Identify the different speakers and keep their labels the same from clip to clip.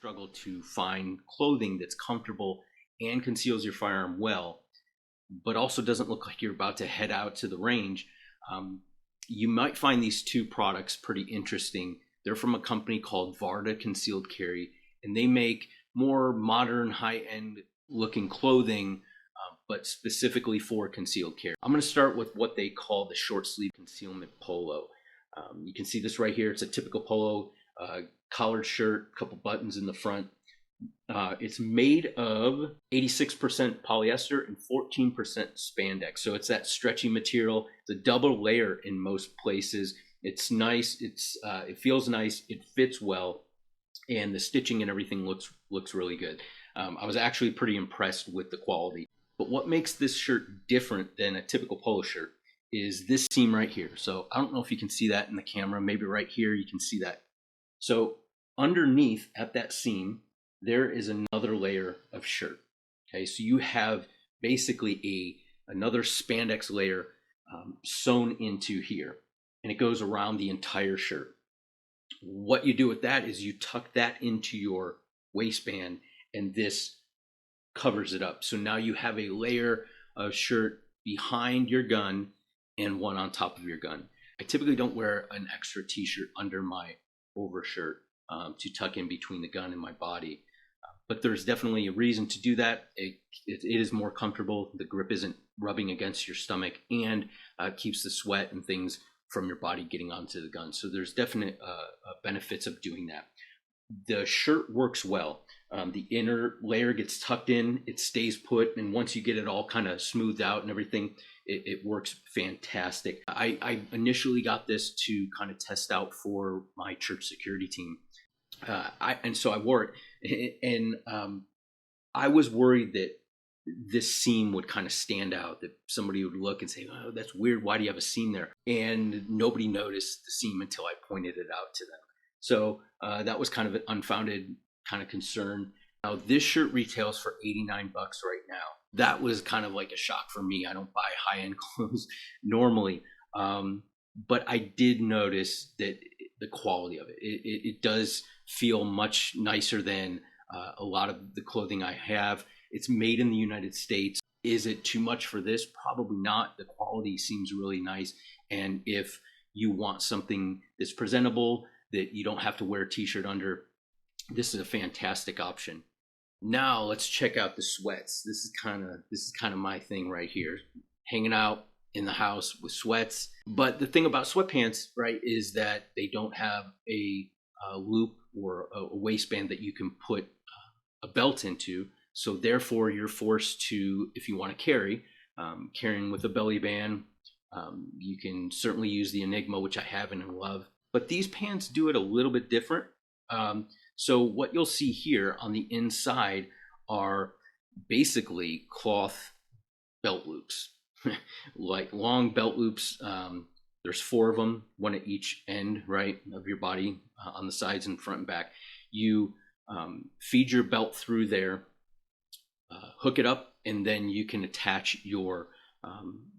Speaker 1: struggle to find clothing that's comfortable and conceals your firearm well, but also doesn't look like you're about to head out to the range, you might find these two products pretty interesting. They're from a company called Varda Concealed Carry, and they make more modern, high-end looking clothing, but specifically for concealed carry. I'm going to start with what they call the short sleeve concealment polo. You can see this right here. It's a typical polo, collared shirt, couple buttons in the front. It's made of 86% polyester and 14% spandex. So it's that stretchy material. It's a double layer in most places. It's nice. It feels nice. It fits well, and the stitching and everything looks really good. I was actually pretty impressed with the quality. But what makes this shirt different than a typical polo shirt is this seam right here. So I don't know if you can see that in the camera. Maybe right here you can see that. So underneath at that seam, there is another layer of shirt. Okay, so you have basically another spandex layer sewn into here, and it goes around the entire shirt. What you do with that is you tuck that into your waistband, and this covers it up. So now you have a layer of shirt behind your gun and one on top of your gun. I typically don't wear an extra t-shirt under my overshirt to tuck in between the gun and my body. But there's definitely a reason to do that. It is more comfortable. The grip isn't rubbing against your stomach, and keeps the sweat and things from your body getting onto the gun. So there's definite benefits of doing that. The shirt works well. The inner layer gets tucked in, it stays put, and once you get it all kind of smoothed out and everything, it works fantastic. I initially got this to kind of test out for my church security team. And so I wore it, and I was worried that this seam would kind of stand out, that somebody would look and say, "Oh, that's weird. Why do you have a seam there?" And nobody noticed the seam until I pointed it out to them. So that was kind of an unfounded kind of concern. Now this shirt retails for $89 right now. That was kind of like a shock for me. I don't buy high-end clothes normally, but I did notice that the quality of it does feel much nicer than a lot of the clothing I have. It's made in the United States. Is it too much for this? Probably not. The quality seems really nice, and if you want something that's presentable, that you don't have to wear a t-shirt under, this is a fantastic option. Now let's check out the sweats. This is kind of my thing right here, hanging out in the house with sweats. But the thing about sweatpants, right, is that they don't have a loop or a waistband that you can put a belt into. So therefore you're forced to, if you want to carrying with a belly band, you can certainly use the Enigma, which I have and love. But these pants do it a little bit different. So what you'll see here on the inside are basically cloth belt loops, like long belt loops. There's 4 of them, one at each end, right, of your body, on the sides and front and back. You feed your belt through there, hook it up, and then you can attach your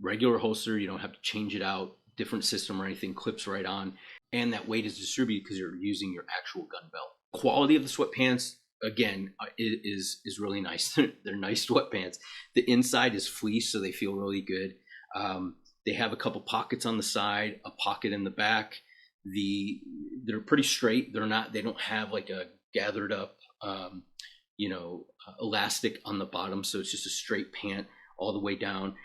Speaker 1: regular holster. You don't have to change it out, different system or anything, clips right on. And that weight is distributed because you're using your actual gun belt. Quality of the sweatpants, again, is really nice. They're nice sweatpants. The inside is fleece, so they feel really good. They have a couple pockets on the side, a pocket in the back. They're pretty straight. They don't have like a gathered up, elastic on the bottom. So it's just a straight pant all the way down.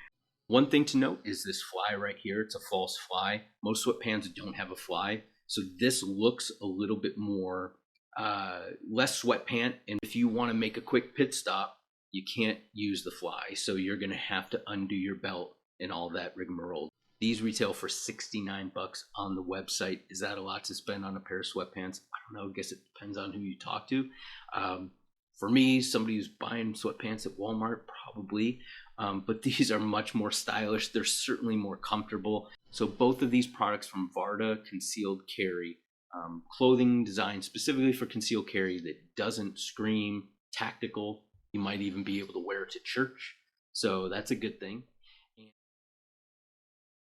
Speaker 1: One thing to note is this fly right here. It's a false fly. Most sweatpants don't have a fly. So this looks a little bit more, less sweatpant. And if you want to make a quick pit stop, you can't use the fly. So you're going to have to undo your belt and all that rigmarole. These retail for $69 on the website. Is that a lot to spend on a pair of sweatpants? I don't know. I guess it depends on who you talk to. For me, somebody who's buying sweatpants at Walmart, probably. But these are much more stylish. They're certainly more comfortable. So both of these products from Varda Concealed Carry, clothing designed specifically for concealed carry that doesn't scream tactical. You might even be able to wear it to church. So that's a good thing.